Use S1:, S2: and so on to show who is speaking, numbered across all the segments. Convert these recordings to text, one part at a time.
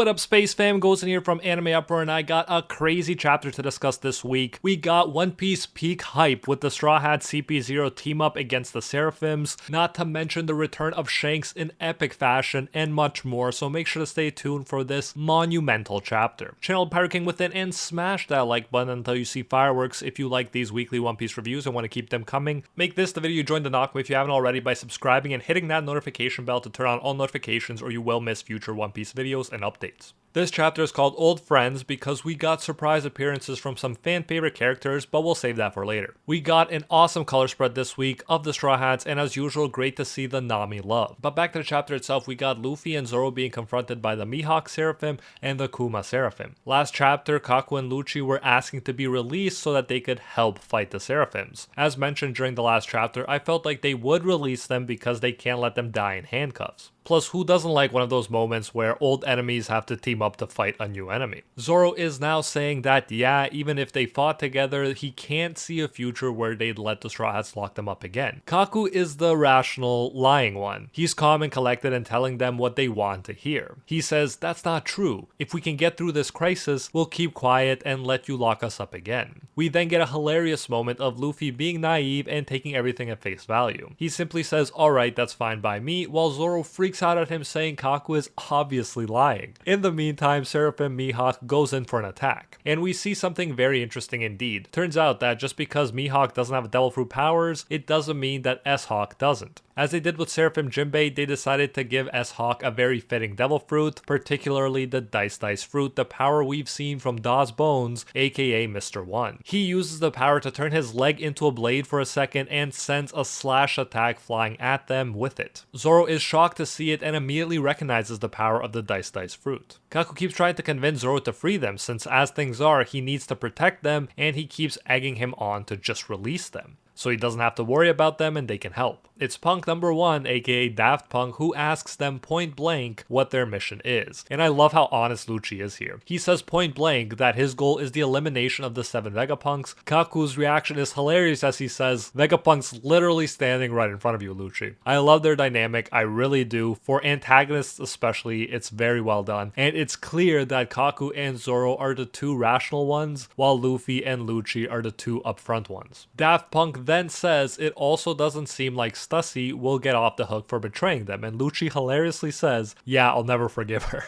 S1: What up, Space Fam? Goes in here from Anime Uproar, and I got a crazy chapter to discuss this week. We got One Piece peak hype with the Straw Hat CP0 team up against the Seraphims, not to mention the return of Shanks in epic fashion, and much more, so make sure to stay tuned for this monumental chapter. Channel Pirate King within, and smash that like button until you see fireworks if you like these weekly One Piece reviews and want to keep them coming. Make this the video you join the Knock if you haven't already by subscribing and hitting that notification bell to turn on all notifications, or you will miss future One Piece videos and updates. This chapter is called Old Friends because we got surprise appearances from some fan favorite characters, but we'll save that for later. We got an awesome color spread this week of the Straw Hats, and as usual, great to see the Nami love. But back to the chapter itself, we got Luffy and Zoro being confronted by the Mihawk Seraphim and the Kuma Seraphim. Last chapter, Kaku and Lucci were asking to be released so that they could help fight the Seraphims. As mentioned during the last chapter, I felt like they would release them because they can't let them die in handcuffs. Plus, who doesn't like one of those moments where old enemies have to team up to fight a new enemy? Zoro is now saying that, yeah, even if they fought together, he can't see a future where they'd let the Straw Hats lock them up again. Kaku is the rational, lying one. He's calm and collected and telling them what they want to hear. He says, that's not true. If we can get through this crisis, we'll keep quiet and let you lock us up again. We then get a hilarious moment of Luffy being naive and taking everything at face value. He simply says, alright, that's fine by me, while Zoro freaks out at him saying Kaku is obviously lying. In the meantime, Seraphim Mihawk goes in for an attack, and we see something very interesting indeed. Turns out that just because Mihawk doesn't have Devil Fruit powers, it doesn't mean that S-Hawk doesn't. As they did with Seraphim Jinbei, they decided to give S-Hawk a very fitting Devil Fruit, particularly the Dice Fruit, the power we've seen from Daw's Bones, aka Mr. One. He uses the power to turn his leg into a blade for a second and sends a slash attack flying at them with it. Zoro is shocked to see it and immediately recognizes the power of the Dice Fruit. Kaku keeps trying to convince Zoro to free them, since as things are, he needs to protect them, and he keeps egging him on to just release them, so he doesn't have to worry about them and they can help. It's Punk number 1, aka Daft Punk, who asks them point blank what their mission is. And I love how honest Lucci is here. He says point blank that his goal is the elimination of the 7 Vegapunks. Kaku's reaction is hilarious as he says, Vegapunk's literally standing right in front of you, Lucci. I love their dynamic, I really do. For antagonists especially, it's very well done. And it's clear that Kaku and Zoro are the 2 rational ones, while Luffy and Lucci are the 2 upfront ones. Daft Punk then says it also doesn't seem like Stussy will get off the hook for betraying them, and Lucci hilariously says, yeah, I'll never forgive her.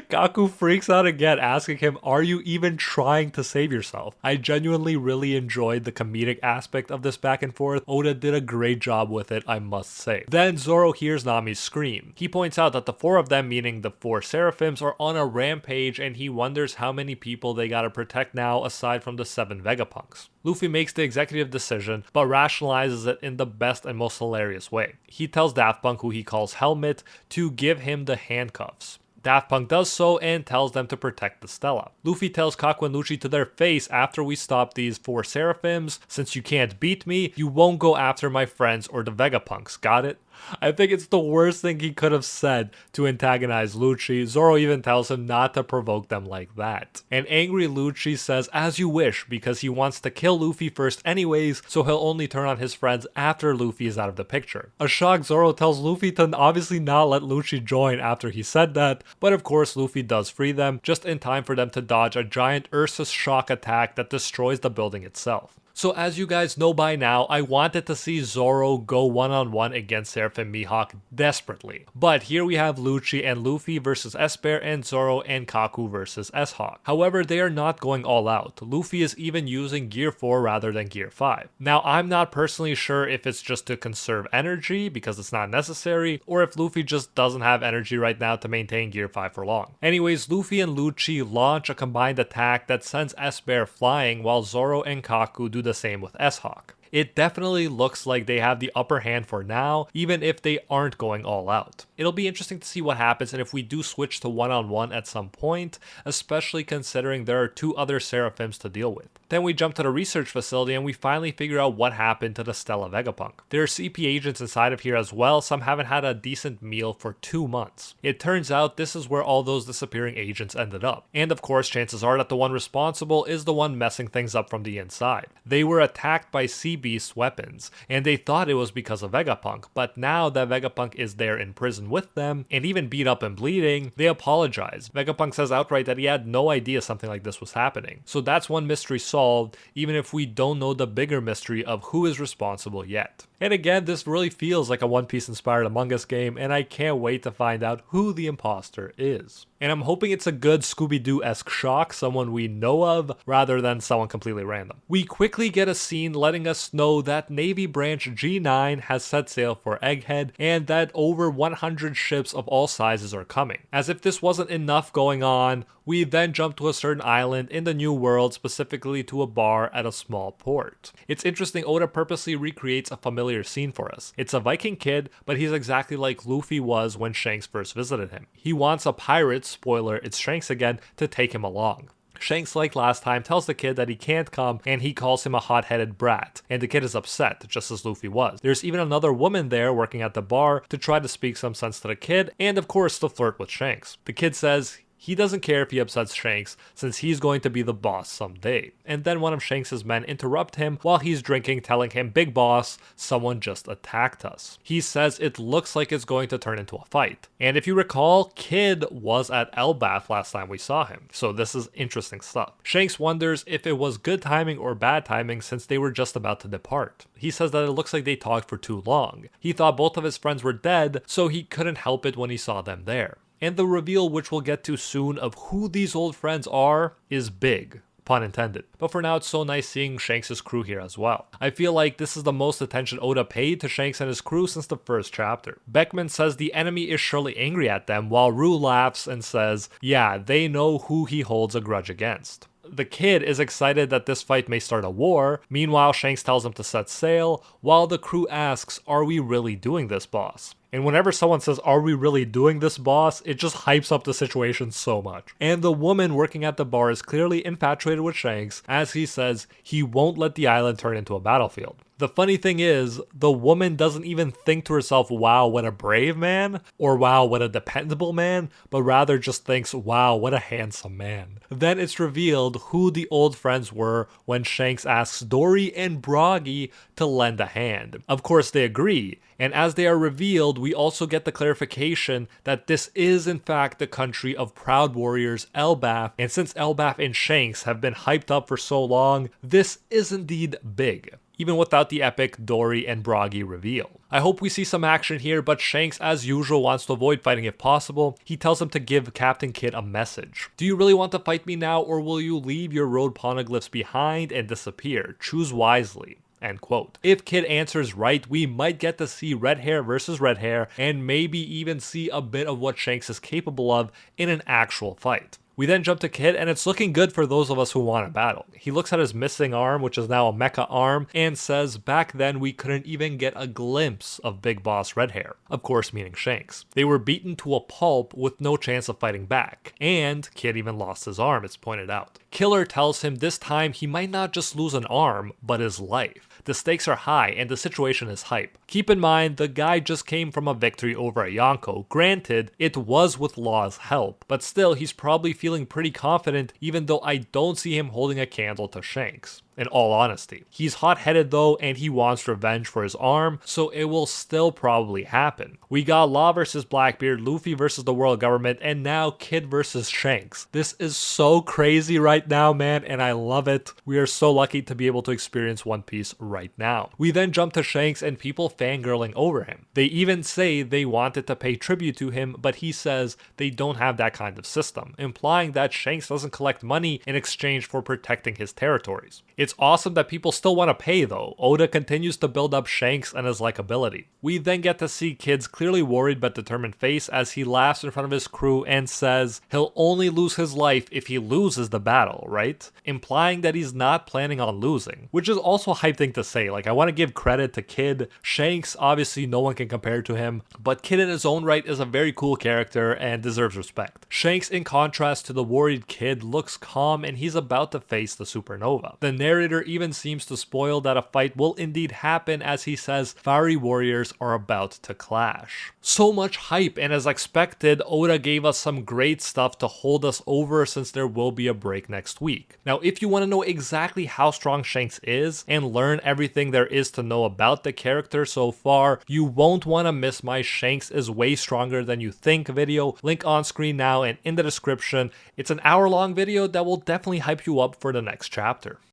S1: Kaku freaks out again, asking him, are you even trying to save yourself? I genuinely really enjoyed the comedic aspect of this back and forth. Oda did a great job with it, I must say. Then Zoro hears Nami's scream. He points out that the 4 of them, meaning the 4 Seraphims, are on a rampage, and he wonders how many people they gotta protect now aside from the 7 Vegapunks. Luffy makes the executive decision, but rationalizes it in the best and most hilarious way. He tells Daft Punk, who he calls Helmet, to give him the handcuffs. Daft Punk does so and tells them to protect the Stella. Luffy tells Kaku and Lucci to their face, after we stop these 4 Seraphims, since you can't beat me, you won't go after my friends or the Vegapunks, got it? I think it's the worst thing he could have said to antagonize Lucci. Zoro even tells him not to provoke them like that. And angry Lucci says, as you wish, because he wants to kill Luffy first anyways, so he'll only turn on his friends after Luffy is out of the picture. A shocked Zoro tells Luffy to obviously not let Lucci join after he said that, but of course Luffy does free them, just in time for them to dodge a giant Ursus shock attack that destroys the building itself. So as you guys know by now, I wanted to see Zoro go one-on-one against Seraphim Mihawk desperately. But here we have Lucci and Luffy versus S-Bear, and Zoro and Kaku versus S-Hawk. However, they are not going all out. Luffy is even using Gear 4 rather than Gear 5. Now, I'm not personally sure if it's just to conserve energy because it's not necessary, or if Luffy just doesn't have energy right now to maintain Gear 5 for long. Anyways, Luffy and Lucci launch a combined attack that sends S-Bear flying, while Zoro and Kaku do the same with S-Hawk. It definitely looks like they have the upper hand for now, even if they aren't going all out. It'll be interesting to see what happens and if we do switch to one-on-one at some point, especially considering there are 2 other Seraphims to deal with. Then we jump to the research facility and we finally figure out what happened to the Stella Vegapunk. There are CP agents inside of here as well, some haven't had a decent meal for 2 months. It turns out this is where all those disappearing agents ended up. And of course, chances are that the one responsible is the one messing things up from the inside. They were attacked by sea Beast's weapons, and they thought it was because of Vegapunk, but now that Vegapunk is there in prison with them, and even beat up and bleeding, they apologize. Vegapunk says outright that he had no idea something like this was happening. So that's one mystery solved, even if we don't know the bigger mystery of who is responsible yet. And again, this really feels like a One Piece inspired Among Us game, and I can't wait to find out who the imposter is. And I'm hoping it's a good Scooby-Doo-esque shock, someone we know of, rather than someone completely random. We quickly get a scene letting us know that Navy Branch G9 has set sail for Egghead, and that over 100 ships of all sizes are coming. As if this wasn't enough going on, we then jump to a certain island in the New World, specifically to a bar at a small port. It's interesting, Oda purposely recreates a familiar scene for us. It's a Viking kid, but he's exactly like Luffy was when Shanks first visited him. He wants a pirate, spoiler, it's Shanks again, to take him along. Shanks, like last time, tells the kid that he can't come, and he calls him a hot-headed brat, and the kid is upset, just as Luffy was. There's even another woman there working at the bar to try to speak some sense to the kid, and of course to flirt with Shanks. The kid says he doesn't care if he upsets Shanks, since he's going to be the boss someday. And then one of Shanks' men interrupt him while he's drinking, telling him, "Big boss, someone just attacked us." He says it looks like it's going to turn into a fight. And if you recall, Kid was at Elbaf last time we saw him, so this is interesting stuff. Shanks wonders if it was good timing or bad timing since they were just about to depart. He says that it looks like they talked for too long. He thought both of his friends were dead, so he couldn't help it when he saw them there. And the reveal, which we'll get to soon, of who these old friends are is big. Pun intended. But for now, it's so nice seeing Shanks' crew here as well. I feel like this is the most attention Oda paid to Shanks and his crew since the first chapter. Beckman says the enemy is surely angry at them, while Rue laughs and says, yeah, they know who he holds a grudge against. The kid is excited that this fight may start a war. Meanwhile, Shanks tells him to set sail, while the crew asks, are we really doing this, boss? And whenever someone says, are we really doing this, boss? It just hypes up the situation so much. And the woman working at the bar is clearly infatuated with Shanks, as he says he won't let the island turn into a battlefield. The funny thing is, the woman doesn't even think to herself, wow, what a brave man, or wow, what a dependable man, but rather just thinks, wow, what a handsome man. Then it's revealed who the old friends were when Shanks asks Dory and Broggy to lend a hand. Of course, they agree. And as they are revealed, we also get the clarification that this is in fact the country of Proud Warriors Elbaf, and since Elbaf and Shanks have been hyped up for so long, this is indeed big, even without the epic Dory and Broggy reveal. I hope we see some action here, but Shanks as usual wants to avoid fighting if possible. He tells him to give Captain Kidd a message. Do you really want to fight me now, or will you leave your road poneglyphs behind and disappear? Choose wisely. End quote. If Kid answers right, we might get to see red hair versus red hair, and maybe even see a bit of what Shanks is capable of in an actual fight. We then jump to Kid, and it's looking good for those of us who want to battle. He looks at his missing arm, which is now a mecha arm, and says back then we couldn't even get a glimpse of Big Boss Redhair. Of course, meaning Shanks. They were beaten to a pulp with no chance of fighting back. And Kid even lost his arm, it's pointed out. Killer tells him this time he might not just lose an arm, but his life. The stakes are high and the situation is hype. Keep in mind, the guy just came from a victory over a Yonko. Granted, it was with Law's help, but still he's probably feeling pretty confident, even though I don't see him holding a candle to Shanks. In all honesty. He's hot-headed though, and he wants revenge for his arm, so it will still probably happen. We got Law versus Blackbeard, Luffy versus the world government, and now Kid versus Shanks. This is so crazy right now, man, and I love it. We are so lucky to be able to experience One Piece right now. We then jump to Shanks and people fangirling over him. They even say they wanted to pay tribute to him, but he says they don't have that kind of system, implying that Shanks doesn't collect money in exchange for protecting his territories. It's awesome that people still want to pay though. Oda continues to build up Shanks and his likability. We then get to see Kid's clearly worried but determined face as he laughs in front of his crew and says he'll only lose his life if he loses the battle, right? Implying that he's not planning on losing, which is also a hype thing to say. Like, I want to give credit to Kid. Shanks, obviously no one can compare to him, but Kid in his own right is a very cool character and deserves respect. Shanks, in contrast to the worried Kid, looks calm and he's about to face the supernova. The narrative narrator even seems to spoil that a fight will indeed happen, as he says fiery warriors are about to clash. So much hype, and as expected, Oda gave us some great stuff to hold us over since there will be a break next week. Now, if you want to know exactly how strong Shanks is and learn everything there is to know about the character so far, you won't want to miss my Shanks is way stronger than you think video. Link on screen now and in the description. It's an hour-long video that will definitely hype you up for the next chapter.